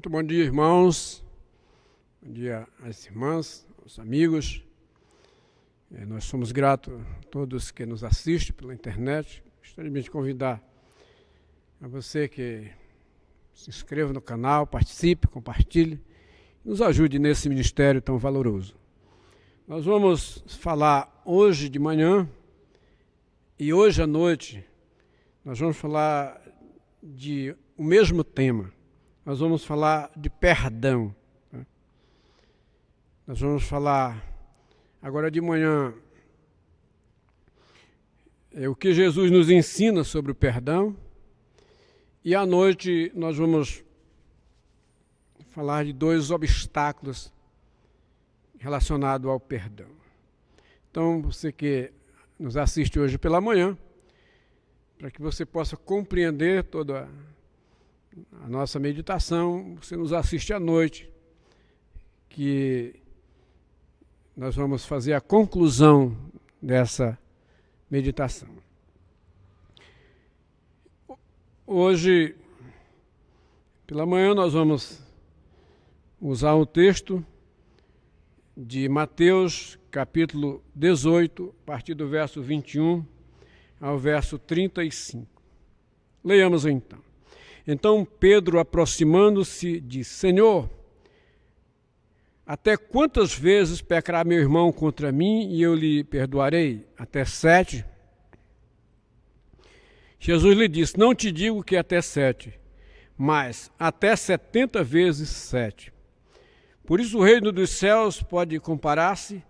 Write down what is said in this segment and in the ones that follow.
Muito bom dia, irmãos. Bom dia às irmãs, aos amigos. Nós somos gratos a todos que nos assistem pela internet. Gostaria de convidar a você que se inscreva no canal, participe, compartilhe, nos ajude nesse ministério tão valoroso. Nós vamos falar hoje de manhã e hoje à noite, nós vamos falar de o mesmo tema. Nós vamos falar de perdão. Nós vamos falar agora de manhã o que Jesus nos ensina sobre o perdão. E à noite nós vamos falar de dois obstáculos relacionados ao perdão. Então, você que nos assiste hoje pela manhã, para que você possa compreender toda a nossa meditação, você nos assiste à noite, que nós vamos fazer a conclusão dessa meditação. Hoje, pela manhã, nós vamos usar o texto de Mateus, capítulo 18, a partir do verso 21 ao verso 35. Leiamos então. Então Pedro, aproximando-se, disse: Senhor, até quantas vezes pecará meu irmão contra mim e eu lhe perdoarei? Até 7? Jesus lhe disse: Não te digo que até 7, mas até 70 vezes 7. Por isso o reino dos céus pode comparar-se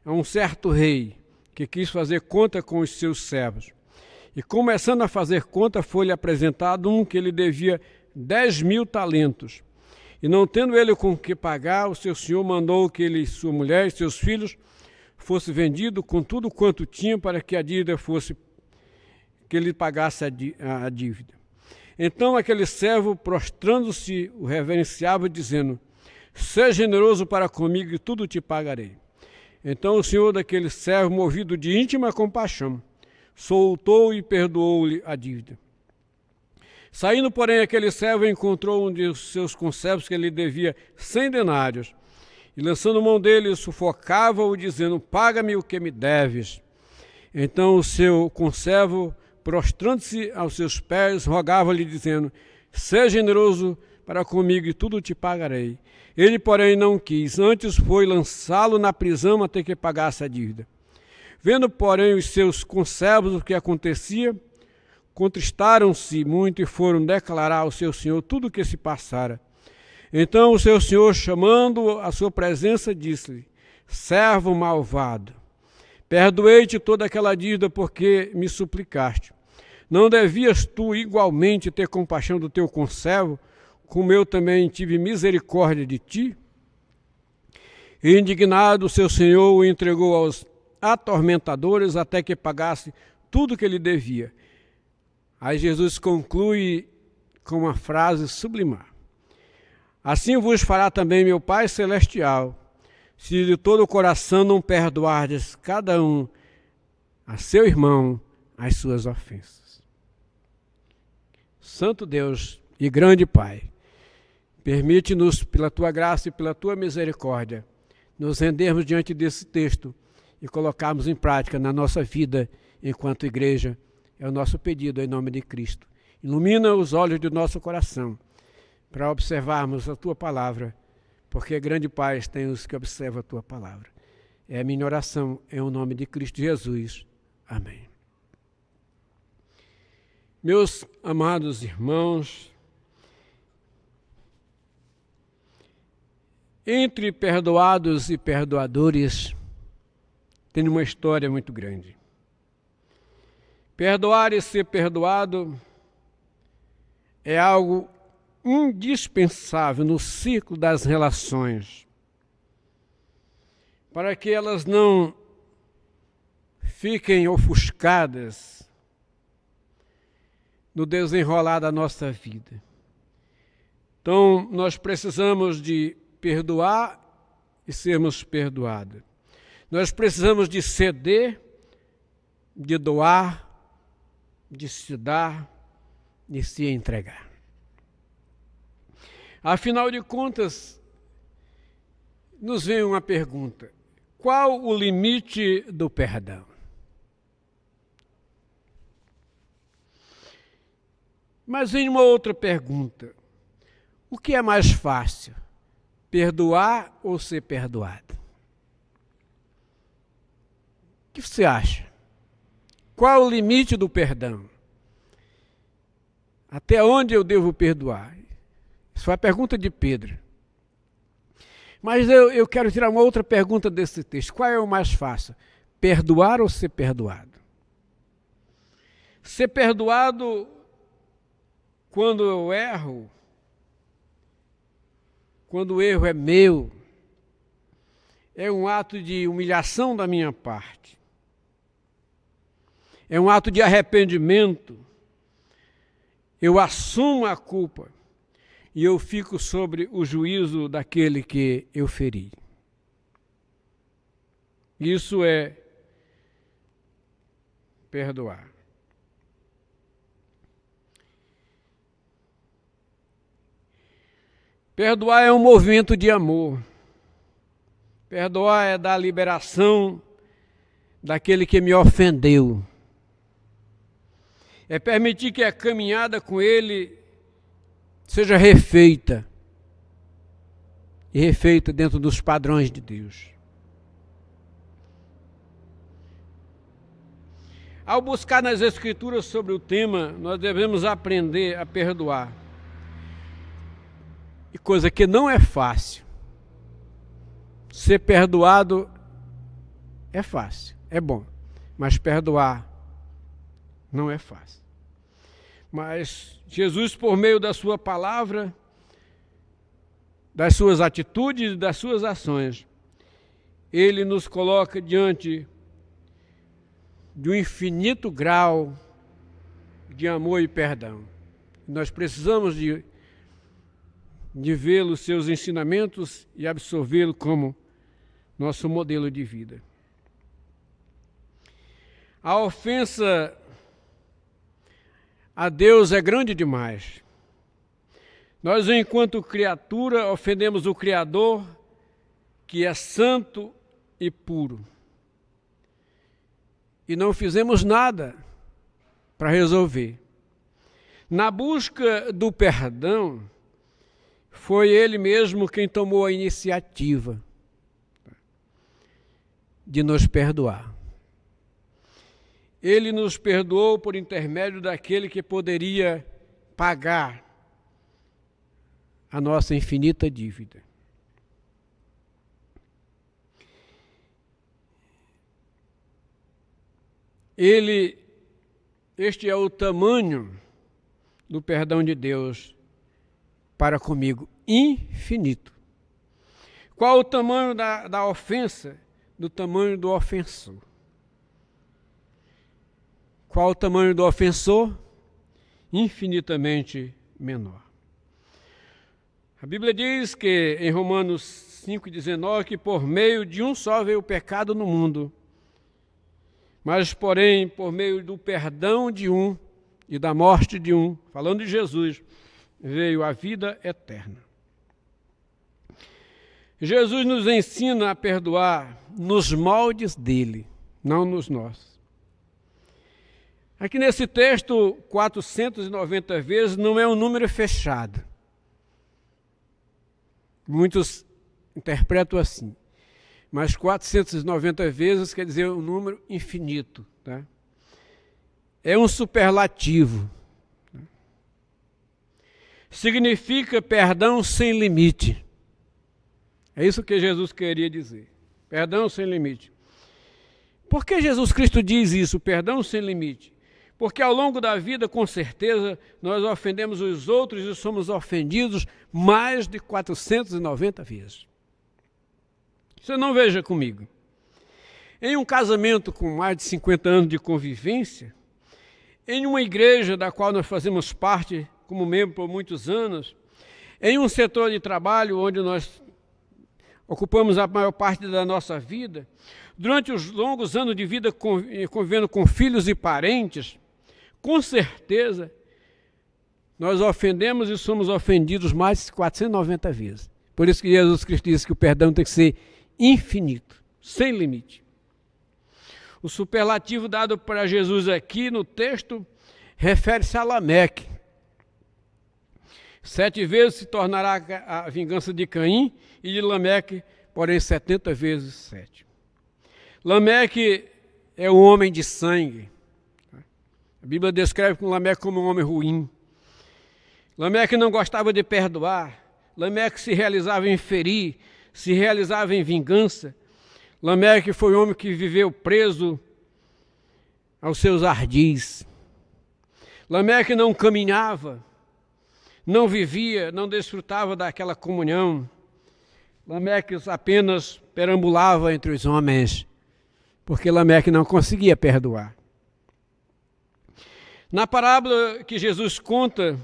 a um certo rei que quis fazer conta com os seus servos. E começando a fazer conta, foi-lhe apresentado um que lhe devia 10.000 talentos. E não tendo ele com que pagar, o seu senhor mandou que ele, sua mulher e seus filhos fosse vendido com tudo quanto tinha, para que a dívida fosse, que ele pagasse a dívida. Então aquele servo, prostrando-se, o reverenciava, dizendo: Seja generoso para comigo e tudo te pagarei. Então o senhor daquele servo, movido de íntima compaixão, soltou e perdoou-lhe a dívida. Saindo, porém, aquele servo encontrou um de seus conservos que lhe devia 100 denários, e lançando mão dele, sufocava-o, dizendo: Paga-me o que me deves. Então o seu conservo, prostrando-se aos seus pés, rogava-lhe, dizendo: Seja generoso para comigo e tudo te pagarei. Ele, porém, não quis, antes foi lançá-lo na prisão até que pagasse a dívida. Vendo, porém, os seus conservos o que acontecia, contristaram-se muito e foram declarar ao seu senhor tudo o que se passara. Então o seu senhor, chamando-o à sua presença, disse-lhe: Servo malvado, perdoei-te toda aquela dívida porque me suplicaste. Não devias tu igualmente ter compaixão do teu conservo, como eu também tive misericórdia de ti? E indignado, o seu senhor o entregou aos atormentadores até que pagasse tudo que lhe devia. Aí Jesus conclui com uma frase sublimar: Assim vos fará também meu Pai Celestial, se de todo o coração não perdoardes cada um a seu irmão as suas ofensas. Santo Deus e grande Pai, permite-nos, pela tua graça e pela tua misericórdia, nos rendermos diante desse texto e colocarmos em prática na nossa vida enquanto igreja. É o nosso pedido em nome de Cristo. Ilumina os olhos do nosso coração para observarmos a tua palavra, porque grande paz tem os que observam a tua palavra. É a minha oração em nome de Cristo Jesus. Amém. Meus amados irmãos, entre perdoados e perdoadores, tem uma história muito grande. Perdoar e ser perdoado é algo indispensável no ciclo das relações, para que elas não fiquem ofuscadas no desenrolar da nossa vida. Então, nós precisamos de perdoar e sermos perdoados. Nós precisamos de ceder, de doar, de se dar, de se entregar. Afinal de contas, nos vem uma pergunta: qual o limite do perdão? Mas vem uma outra pergunta: o que é mais fácil, perdoar ou ser perdoado? O que você acha? Qual o limite do perdão? Até onde eu devo perdoar? Isso foi a pergunta de Pedro. Mas eu quero tirar uma outra pergunta desse texto. Qual é o mais fácil? Perdoar ou ser perdoado? Ser perdoado quando eu erro, quando o erro é meu, é um ato de humilhação da minha parte. É um ato de arrependimento. Eu assumo a culpa e eu fico sobre o juízo daquele que eu feri. Isso é perdoar. Perdoar é um movimento de amor. Perdoar é dar liberação daquele que me ofendeu. É permitir que a caminhada com ele seja refeita. E refeita dentro dos padrões de Deus. Ao buscar nas Escrituras sobre o tema, nós devemos aprender a perdoar. E coisa que não é fácil. Ser perdoado é fácil, é bom. Mas perdoar não é fácil. Mas Jesus, por meio da sua palavra, das suas atitudes e das suas ações, ele nos coloca diante de um infinito grau de amor e perdão. Nós precisamos de vê-lo, seus ensinamentos, e absorvê-lo como nosso modelo de vida. A ofensa a Deus é grande demais. Nós, enquanto criatura, ofendemos o Criador, que é santo e puro. E não fizemos nada para resolver. Na busca do perdão, foi Ele mesmo quem tomou a iniciativa de nos perdoar. Ele nos perdoou por intermédio daquele que poderia pagar a nossa infinita dívida. Este é o tamanho do perdão de Deus para comigo, infinito. Qual o tamanho da ofensa? Do tamanho do ofensor. Qual o tamanho do ofensor? Infinitamente menor. A Bíblia diz que em Romanos 5,19 que por meio de um só veio o pecado no mundo, mas porém por meio do perdão de um e da morte de um, falando de Jesus, veio a vida eterna. Jesus nos ensina a perdoar nos moldes dele, não nos nossos. Aqui nesse texto, 490 vezes não é um número fechado. Muitos interpretam assim. Mas 490 vezes quer dizer um número infinito. Tá? É um superlativo. Significa perdão sem limite. É isso que Jesus queria dizer. Perdão sem limite. Por que Jesus Cristo diz isso, perdão sem limite? Porque ao longo da vida, com certeza, nós ofendemos os outros e somos ofendidos mais de 490 vezes. Você não veja comigo. Em um casamento com mais de 50 anos de convivência, em uma igreja da qual nós fazemos parte como membro por muitos anos, em um setor de trabalho onde nós ocupamos a maior parte da nossa vida, durante os longos anos de vida convivendo com filhos e parentes, com certeza, Nós ofendemos e somos ofendidos mais de 490 vezes. Por isso que Jesus Cristo disse que o perdão tem que ser infinito, sem limite. O superlativo dado para Jesus aqui no texto refere-se a Lameque. 7 vezes se tornará a vingança de Caim e de Lameque, porém 70 vezes 7. Lameque é um homem de sangue. A Bíblia descreve Lameque como um homem ruim. Lameque não gostava de perdoar. Lameque se realizava em ferir, se realizava em vingança. Lameque foi um homem que viveu preso aos seus ardis. Lameque não caminhava, não vivia, não desfrutava daquela comunhão. Lameque apenas perambulava entre os homens, porque Lameque não conseguia perdoar. Na parábola que Jesus conta,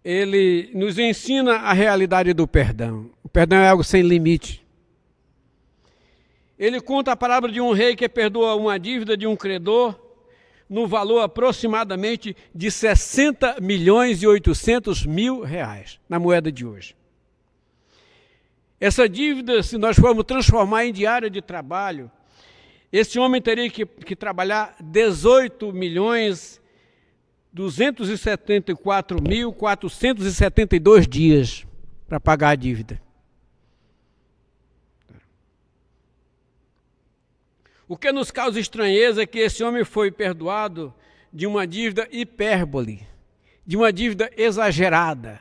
ele nos ensina a realidade do perdão. O perdão é algo sem limite. Ele conta a parábola de um rei que perdoa uma dívida de um credor no valor aproximadamente de 60 milhões e 800 mil reais, na moeda de hoje. Essa dívida, se nós formos transformar em diária de trabalho, esse homem teria que trabalhar 18 milhões 274.472 dias para pagar a dívida. O que nos causa estranheza é que esse homem foi perdoado de uma dívida hipérbole, de uma dívida exagerada.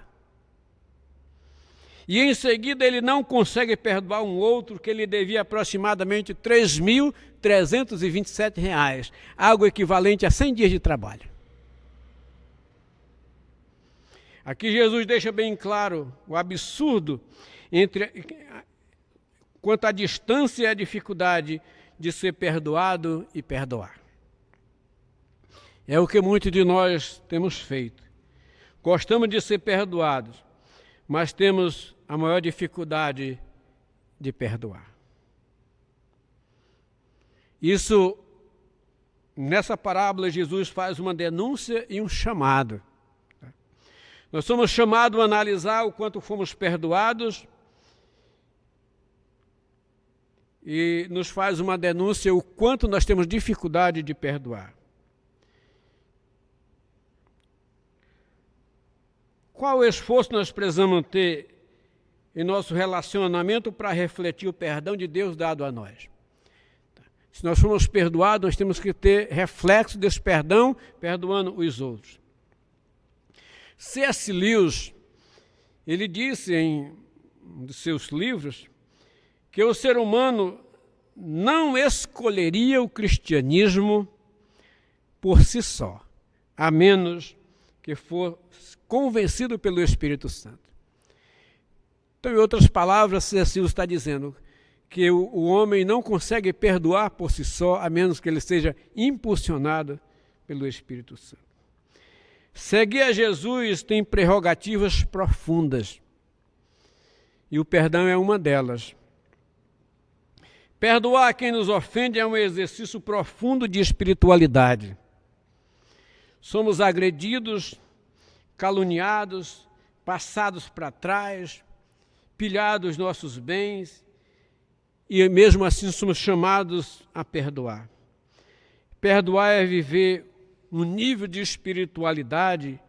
E em seguida ele não consegue perdoar um outro que ele devia aproximadamente R$ 3.327, algo equivalente a 100 dias de trabalho. Aqui Jesus deixa bem claro o absurdo quanto à distância e à dificuldade de ser perdoado e perdoar. É o que muitos de nós temos feito. Gostamos de ser perdoados, mas temos a maior dificuldade de perdoar. Isso, nessa parábola, Jesus faz uma denúncia e um chamado. Nós somos chamados a analisar o quanto fomos perdoados e nos faz uma denúncia o quanto nós temos dificuldade de perdoar. Qual esforço nós precisamos ter em nosso relacionamento para refletir o perdão de Deus dado a nós? Se nós formos perdoados, nós temos que ter reflexo desse perdão, perdoando os outros. C.S. Lewis, ele disse em um dos seus livros que o ser humano não escolheria o cristianismo por si só, a menos que fosse convencido pelo Espírito Santo. Então, em outras palavras, C.S. Lewis está dizendo que o homem não consegue perdoar por si só, a menos que ele seja impulsionado pelo Espírito Santo. Seguir a Jesus tem prerrogativas profundas, e o perdão é uma delas. Perdoar quem nos ofende é um exercício profundo de espiritualidade. Somos agredidos, caluniados, passados para trás, pilhados nossos bens, e mesmo assim somos chamados a perdoar. Perdoar é viver um nível de espiritualidade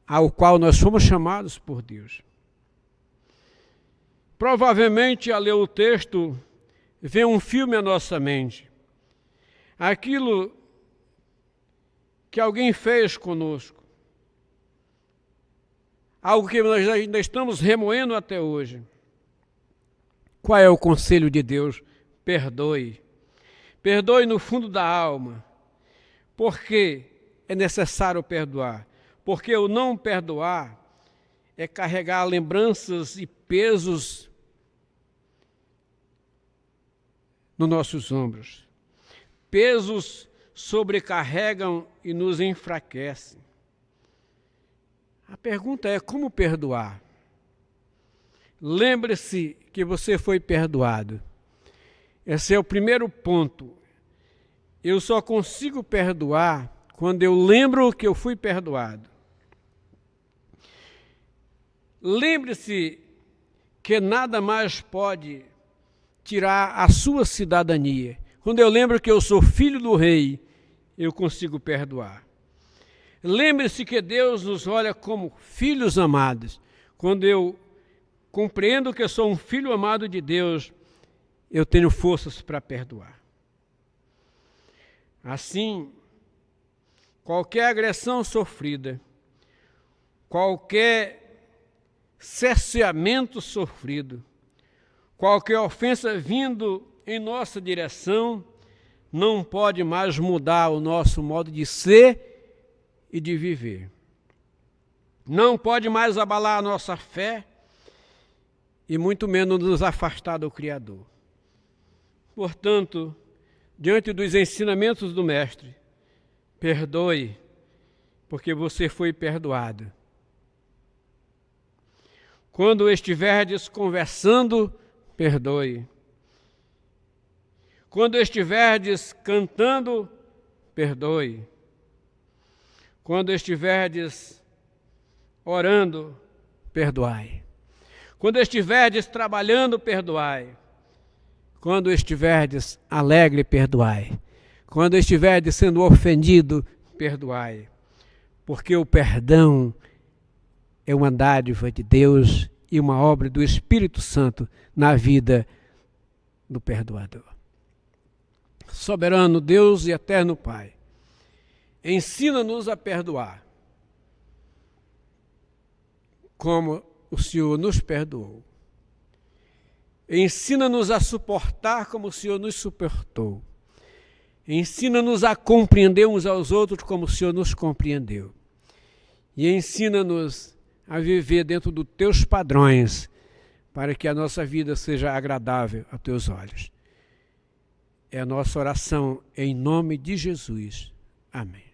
ao qual nós fomos chamados por Deus. Provavelmente, ao ler o texto, vem um filme à nossa mente. Aquilo que alguém fez conosco. Algo que nós ainda estamos remoendo até hoje. Qual é o conselho de Deus? Perdoe. Perdoe no fundo da alma. Por que é necessário perdoar? Porque o não perdoar é carregar lembranças e pesos nos nossos ombros. Pesos sobrecarregam e nos enfraquecem. A pergunta é: como perdoar? Lembre-se que você foi perdoado. Esse é o primeiro ponto. Eu só consigo perdoar quando eu lembro que eu fui perdoado. lembre-se que nada mais pode tirar a sua cidadania. Quando eu lembro que eu sou filho do rei, eu consigo perdoar. Lembre-se que Deus nos olha como filhos amados. Quando eu compreendo que eu sou um filho amado de Deus, eu tenho forças para perdoar. Assim, qualquer agressão sofrida, qualquer cerceamento sofrido, qualquer ofensa vindo em nossa direção, não pode mais mudar o nosso modo de ser e de viver. Não pode mais abalar a nossa fé e muito menos nos afastar do Criador. Portanto, diante dos ensinamentos do Mestre, perdoe, porque você foi perdoado. Quando estiverdes conversando, perdoe. Quando estiverdes cantando, perdoe. Quando estiverdes orando, perdoai. Quando estiverdes trabalhando, perdoai. Quando estiverdes alegre, perdoai. Quando estiverdes sendo ofendido, perdoai. Porque o perdão é uma dádiva de Deus e uma obra do Espírito Santo na vida do perdoador. Soberano Deus e eterno Pai, ensina-nos a perdoar, como o Senhor nos perdoou. Ensina-nos a suportar como o Senhor nos suportou. Ensina-nos a compreender uns aos outros como o Senhor nos compreendeu. E ensina-nos a viver dentro dos teus padrões, para que a nossa vida seja agradável aos teus olhos. É a nossa oração em nome de Jesus. Amém.